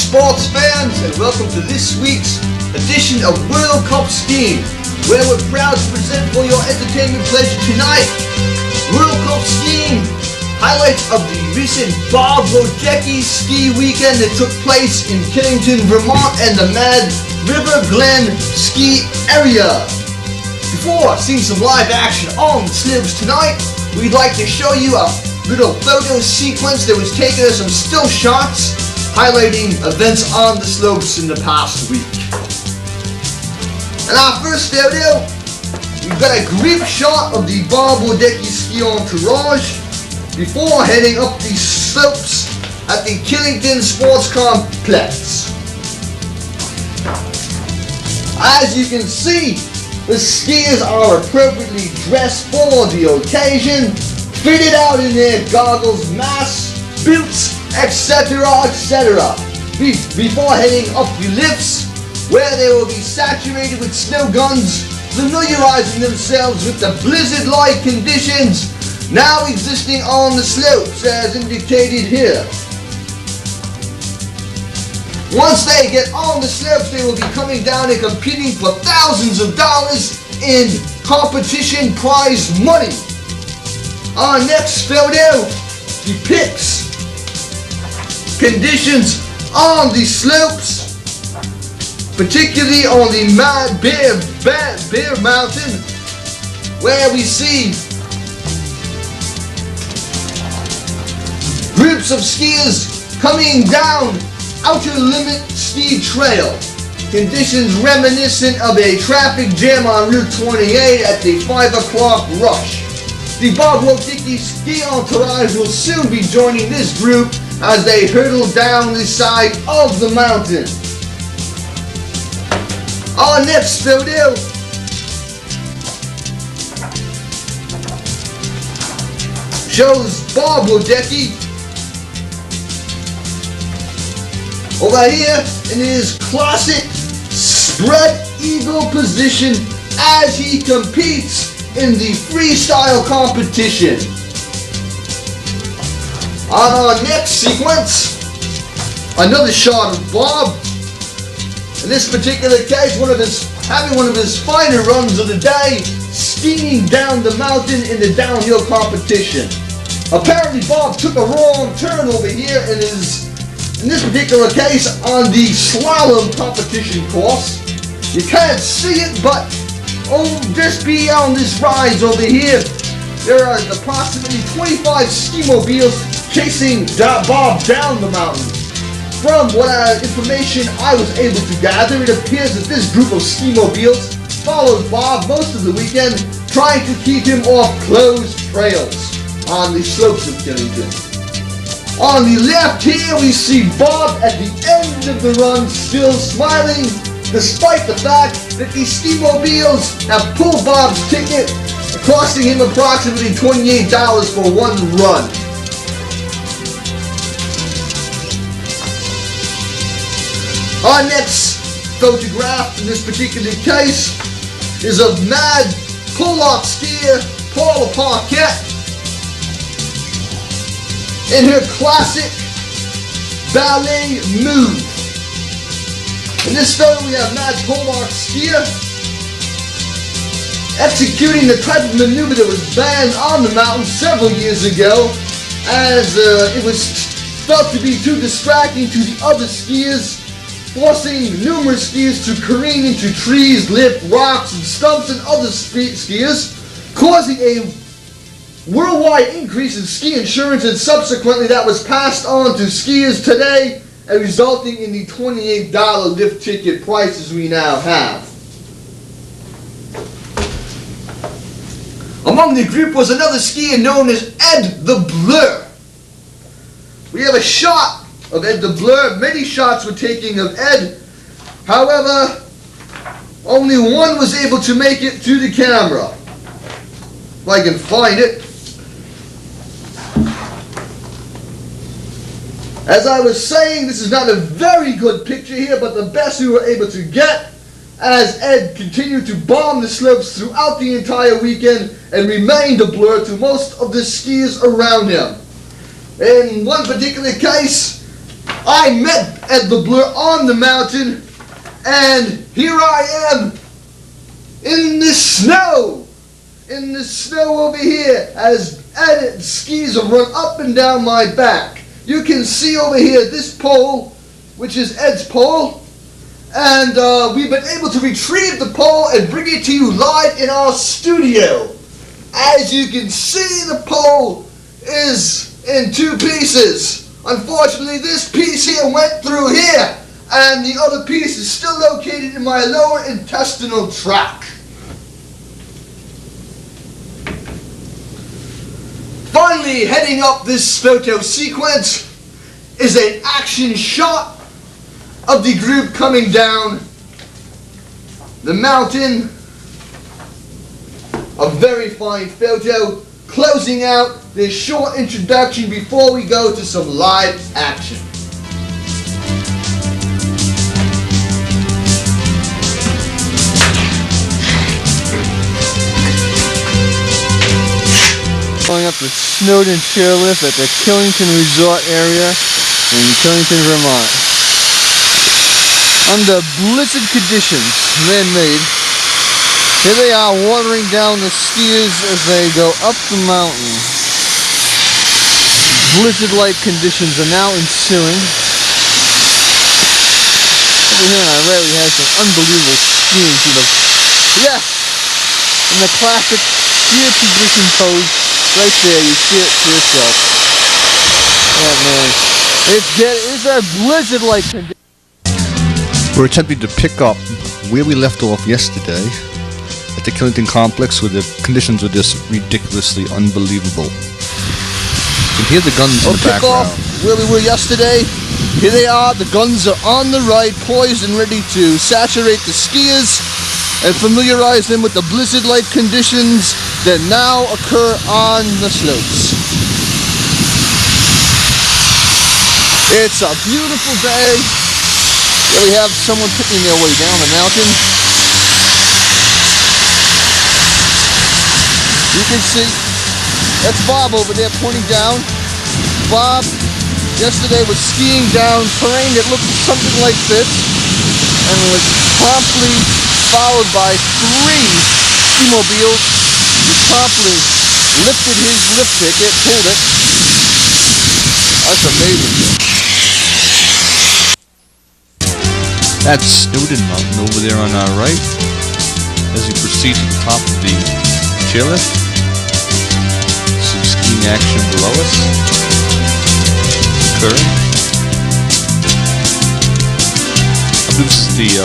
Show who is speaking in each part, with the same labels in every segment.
Speaker 1: sports fans, and welcome to this week's edition of World Cup Skiing, where we're proud to present for your entertainment pleasure tonight World Cup Skiing, highlights of the recent Wodedki ski weekend that took place in Killingonus, Vermont and the Mad River Glen ski area. Before seeing some live action on the slopes tonight, we'd like to show you a little photo sequence that was taken of some still shots highlighting events on the slopes in the past week. In our first photo, we've got a group shot of the Wodedki ski entourage before heading up the slopes at the Killingonus Sports Complex. As you can see, the skiers are appropriately dressed for the occasion, fitted out in their goggles, masks, boots, etc., etc. Before heading up the lifts, where they will be saturated with snow guns, familiarizing themselves with the blizzard-like conditions now existing on the slopes as indicated here. Once they get on the slopes, they will be coming down and competing for thousands of dollars in competition prize money. Our next photo depicts conditions on the slopes, particularly on the Bear Mountain, where we see groups of skiers coming down Outer Limit Ski Trail. Conditions reminiscent of a traffic jam on Route 28 at the 5 o'clock rush. The Wodedki ski entourage will soon be joining this group as they hurtle down the side of the mountain. Our next photo shows Wodedki over here in his classic spread eagle position as he competes in the freestyle competition. On our next sequence, another shot of Bob. In this particular case, having one of his finer runs of the day, skiing down the mountain in the downhill competition. Apparently Bob took a wrong turn over here in this particular case on the slalom competition course. You can't see it, but just beyond this rise over here, there are approximately 25 ski mobiles chasing Bob down the mountain. From what information I was able to gather, it appears that this group of ski mobiles follows Bob most of the weekend, trying to keep him off closed trails on the slopes of Killingonus. On the left here, we see Bob at the end of the run, still smiling, despite the fact that the ski mobiles have pulled Bob's ticket, costing him approximately $28 for one run. Our next photograph in this particular case is of mad pull-off skier Paula Paquette in her classic ballet move. In this photo we have mad pull-off skier executing the type of maneuver that was banned on the mountain several years ago, as it was felt to be too distracting to the other skiers, forcing numerous skiers to careen into trees, lip, rocks, and stumps and other skiers, causing a worldwide increase in ski insurance, and subsequently that was passed on to skiers today, and resulting in the $28 lift ticket prices we now have. Among the group was another skier known as Ed the Blur. We have a shot of Ed the Blur. Many shots were taken of Ed. However, only one was able to make it to the camera. If I can find it. As I was saying, this is not a very good picture here, but the best we were able to get, as Ed continued to bomb the slopes throughout the entire weekend and remained a blur to most of the skiers around him. In one particular case, I met Ed LeBleur on the mountain, and here I am in the snow. In the snow over here, as Ed's skis have run up and down my back. You can see over here this pole, which is Ed's pole, and we've been able to retrieve the pole and bring it to you live in our studio. As you can see, the pole is in two pieces. Unfortunately, this piece here went through here, and the other piece is still located in my lower intestinal tract. Finally, heading up this photo sequence is an action shot of the group coming down the mountain. A very fine photo, closing out this short introduction before we go to some live action.
Speaker 2: Going up the Snowden chairlift at the Killington Resort area in Killington, Vermont. Under blizzard conditions, man-made, here they are watering down the skiers as they go up the mountain. Blizzard-like conditions are now ensuing. Over here on our right we have some unbelievable skiing through the... Yes! In the classic skier position pose. Right there, you see it for yourself. Oh man, it's a blizzard-like condition.
Speaker 3: We're attempting to pick up where we left off yesterday at the Killington complex, where the conditions were just ridiculously unbelievable. You can hear the guns in the
Speaker 2: Pick
Speaker 3: background.
Speaker 2: off where we were yesterday. Here they are. The guns are on the right, poised and ready to saturate the skiers and familiarize them with the blizzard-like conditions that now occur on the slopes. It's a beautiful day. Here we have someone picking their way down the mountain. You can see, that's Bob over there pointing down. Bob yesterday was skiing down terrain that looked something like this and was promptly followed by 3 ski-mobiles. He promptly lifted his lift ticket, pulled it. That's amazing.
Speaker 3: That's Snowden Mountain over there on our right. As we proceed to the top of the chairlift, some skiing action below us occurring. I believe this is the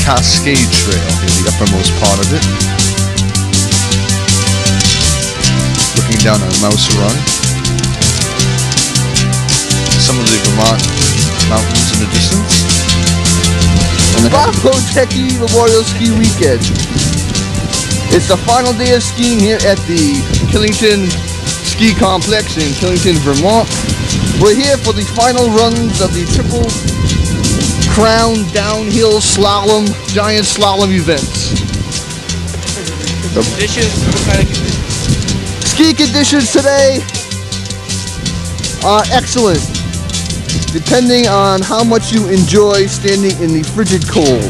Speaker 3: Cascade Trail here, the uppermost part of it. Looking down on Mouse Run. Some of the Vermont mountains in the distance.
Speaker 2: And the Wodedki Memorial Ski Weekend. It's the final day of skiing here at the Killington Ski Complex in Killington, Vermont. We're here for the final runs of the Triple Crown Downhill Slalom, Giant Slalom events.
Speaker 4: Conditions, what kind of conditions?
Speaker 2: Ski conditions today are excellent, depending on how much you enjoy standing in the frigid cold.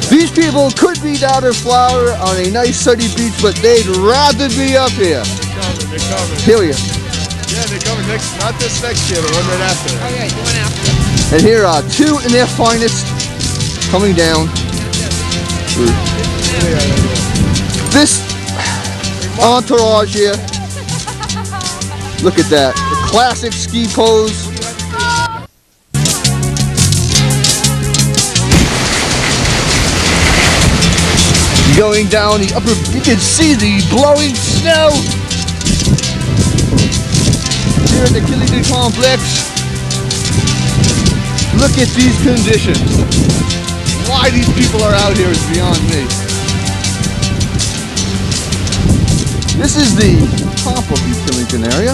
Speaker 2: These people could be down in Flower on a nice sunny beach, but they'd rather be up here.
Speaker 4: They're coming.
Speaker 2: Here we are.
Speaker 4: Yeah, they're coming next, not this next year, but one right after.
Speaker 5: Oh yeah, the one after.
Speaker 2: And here are 2 in their finest coming down. This entourage here. Look at that. The classic ski pose. Going down the upper, you can see the blowing snow here at the Killington complex. Look at these conditions. Why these people are out here is beyond me. This is the top of the Killington area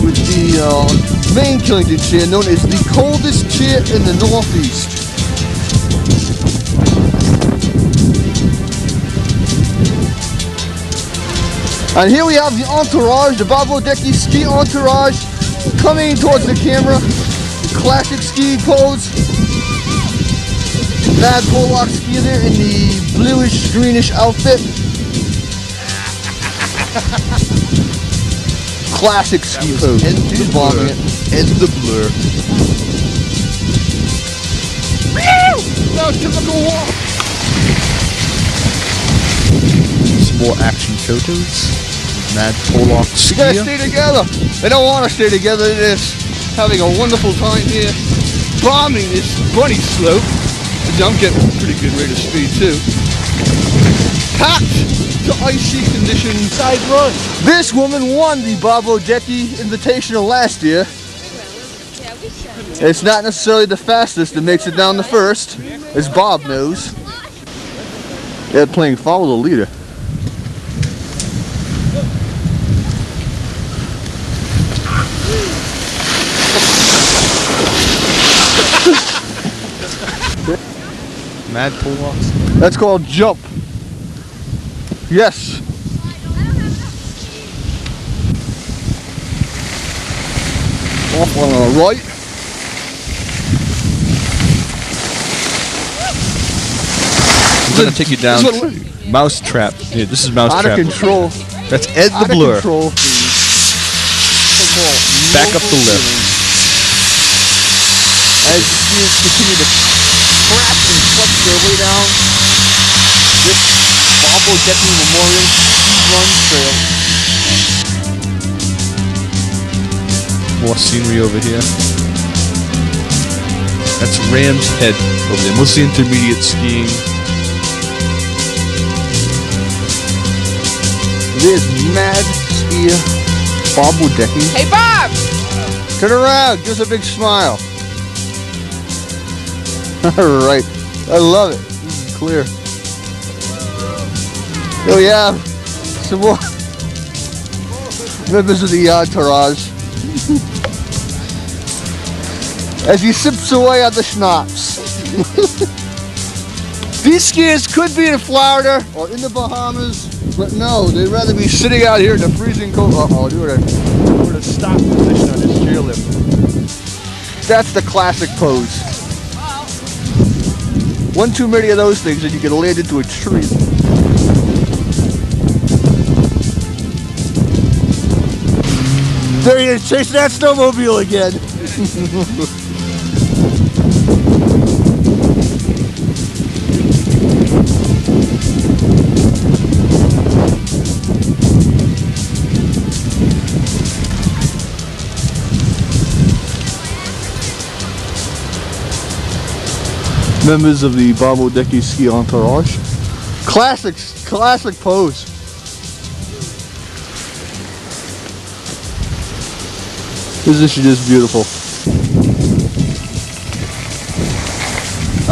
Speaker 2: with the main Killington chair known as the coldest chair in the Northeast. And here we have the entourage, the Wodedki ski entourage, Coming towards the camera, classic skiing pose. Mad Pollock skier there in the bluish greenish outfit. Classic ski pose. Just bombing it.
Speaker 3: And the blur.
Speaker 2: No typical walk.
Speaker 3: Some more action photos. Mad Pollock
Speaker 2: You gotta
Speaker 3: skier.
Speaker 2: stay together. They don't want to stay together. They're just having a wonderful time here, bombing this bunny slope. I'm getting a pretty good rate of speed too. Packed to icy conditions.
Speaker 4: Side run.
Speaker 2: This woman won the Bob Wodedki Invitational last year. It's not necessarily the fastest that makes it down the first, as Bob knows. They're playing follow the leader.
Speaker 3: Mad Pollocks.
Speaker 2: That's called jump. Yes. Off on the right.
Speaker 3: I'm gonna take you down. Mousetrap. Yeah, this is
Speaker 2: Out
Speaker 3: Mousetrap.
Speaker 2: of control.
Speaker 3: That's Ed
Speaker 2: Out
Speaker 3: the
Speaker 2: of
Speaker 3: Blur.
Speaker 2: control.
Speaker 3: Back up the lift.
Speaker 2: As the skiers continue to crash and flex their way down this Bob Wodedki Memorial Ski Run Trail.
Speaker 3: More scenery over here. That's Ram's Head over there. Mostly intermediate skiing.
Speaker 2: There's mad skier Bob Wodedki.
Speaker 5: Hey, Bob!
Speaker 2: Turn around, give us a big smile. Alright, I love it. This is clear. Here we have some more members of the entourage. As he sips away on the schnapps. These skiers could be in Florida or in the Bahamas, but no, they'd rather be sitting out here in the freezing cold. Uh-oh, we're at a stop position on this chairlift. That's the classic pose. One too many of those things and you can land into a tree. There he is, chasing that snowmobile again. Members of the Bob Wodedki ski entourage. Classic pose. This is just beautiful.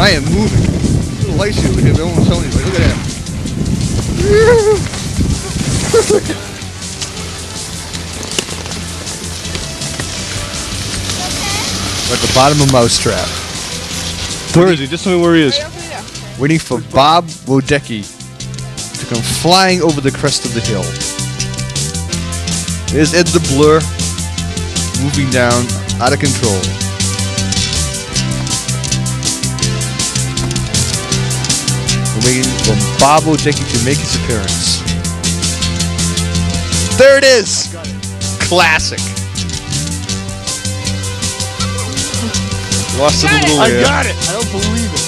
Speaker 3: I am moving. A little icy over here, but I won't tell anybody. Look at that. We're at the bottom of Mousetrap. Where is he? Just tell me where he is. Waiting for Bob Wodedki to come flying over the crest of the hill. There's Ed the Blur moving down, out of control. We're waiting for Bob Wodedki to make his appearance. There it is! Classic. Lost a little
Speaker 2: I
Speaker 3: air.
Speaker 2: got it! I don't believe it.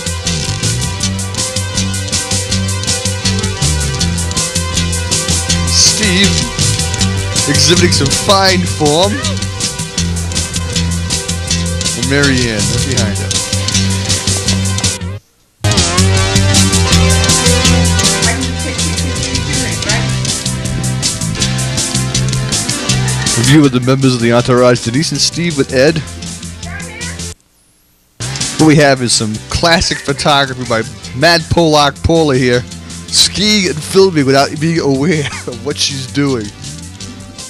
Speaker 3: Steve exhibiting some fine form. And Marianne right behind him. Review of the members of the entourage, Denise and Steve with Ed. What we have is some classic photography by Mad Pollock Paula here, skiing and filming without being aware of what she's doing.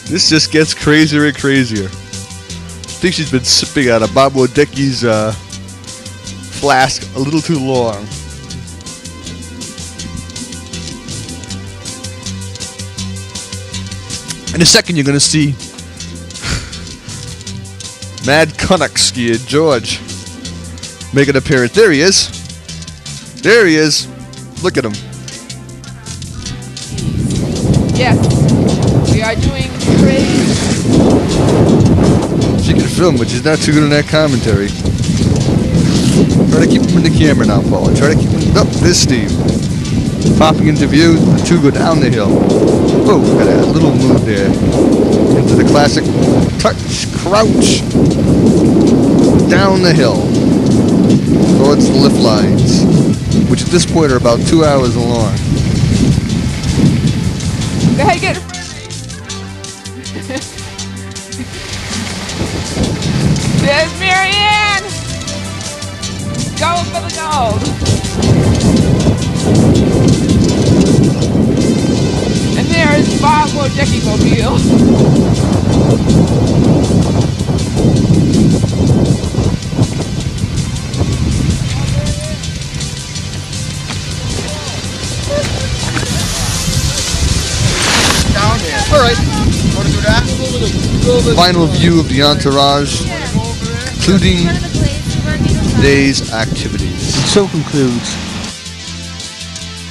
Speaker 3: This just gets crazier and crazier. I think she's been sipping out of Bob Wodedki's flask a little too long. In a second, you're going to see Mad Connacht skier George. Make an appearance. There he is. There he is. Look at him.
Speaker 5: Yes, we are doing great.
Speaker 3: She can film, but she's not too good on that commentary. Try to keep him in the camera now, Paul. Try to keep him. Oh, there's Steve. Popping into view. The two go down the hill. Oh, got a little move there. Into the classic touch, crouch. Down the hill. Towards the lift lines. Which at this point are about 2 hours long.
Speaker 5: Go ahead, get it. There's Marianne! Go for the gold! And there's Bob Wodedki Mobile.
Speaker 3: Alright.
Speaker 4: Want to do that?
Speaker 3: Final view of the entourage, including today's activities. And so concludes,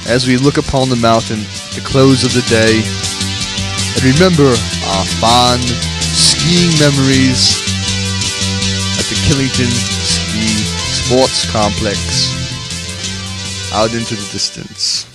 Speaker 3: as we look upon the mountain at the close of the day, and remember our fond skiing memories at the Killington Ski Sports Complex out into the distance.